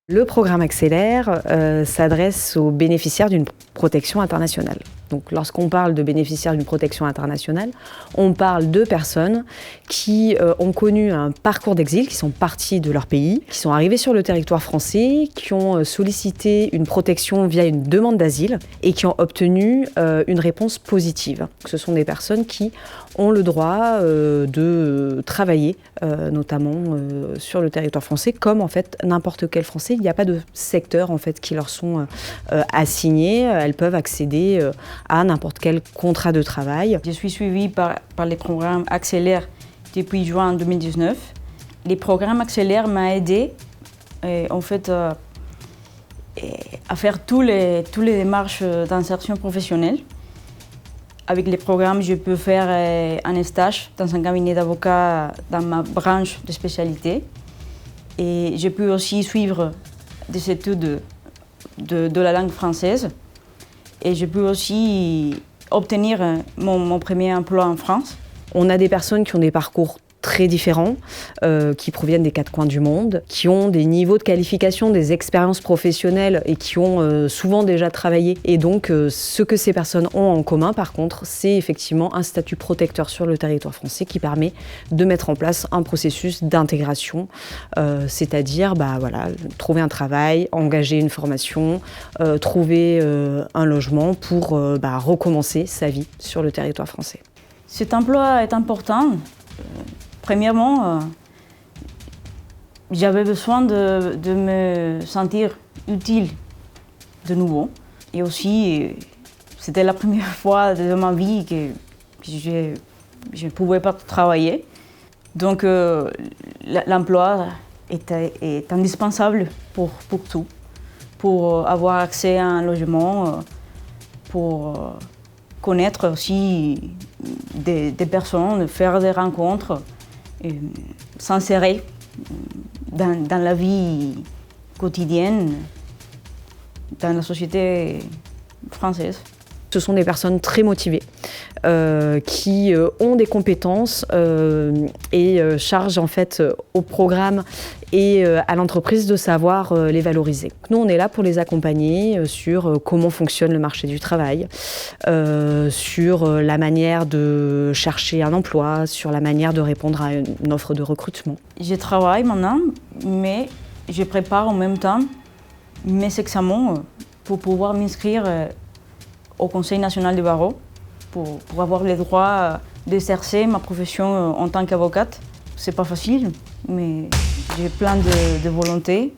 Le programme Accélère s'adresse aux bénéficiaires d'une protection internationale. Donc, lorsqu'on parle de bénéficiaires d'une protection internationale, on parle de personnes qui ont connu un parcours d'exil, qui sont partis de leur pays, qui sont arrivés sur le territoire français, qui ont sollicité une protection via une demande d'asile et qui ont obtenu une réponse positive. Ce sont des personnes qui ont le droit de travailler, notamment sur le territoire français, comme en fait n'importe quel Français. Il n'y a pas de secteur en fait qui leur sont assignés. Elles peuvent accéder à n'importe quel contrat de travail. Je suis suivie par les programmes Accélère depuis juin 2019. Les programmes Accélère m'ont aidé en fait à faire tous les démarches d'insertion professionnelle. Avec les programmes, je peux faire un stage dans un cabinet d'avocats dans ma branche de spécialité. Et je peux aussi suivre des études de la langue française. Et je peux aussi obtenir mon premier emploi en France. On a des personnes qui ont des parcours très différents, qui proviennent des quatre coins du monde, qui ont des niveaux de qualification, des expériences professionnelles et qui ont souvent déjà travaillé. Et donc, ce que ces personnes ont en commun, par contre, c'est effectivement un statut protecteur sur le territoire français qui permet de mettre en place un processus d'intégration, c'est-à-dire trouver un travail, engager une formation, trouver un logement pour recommencer sa vie sur le territoire français. Cet emploi est important. Premièrement, j'avais besoin de me sentir utile de nouveau. Et aussi, c'était la première fois de ma vie que je ne pouvais pas travailler. Donc, l'emploi est indispensable pour tout. Pour avoir accès à un logement, pour connaître aussi des personnes, faire des rencontres, s'insérer dans la vie quotidienne, dans la société française. Ce sont des personnes très motivées, qui ont des compétences et chargent en fait au programme et à l'entreprise de savoir les valoriser. Nous, on est là pour les accompagner sur comment fonctionne le marché du travail, sur la manière de chercher un emploi, sur la manière de répondre à une offre de recrutement. Je travaille maintenant, mais je prépare en même temps mes examens pour pouvoir m'inscrire au Conseil national du barreau pour avoir le droit d'exercer ma profession en tant qu'avocate. C'est pas facile, mais j'ai plein de volonté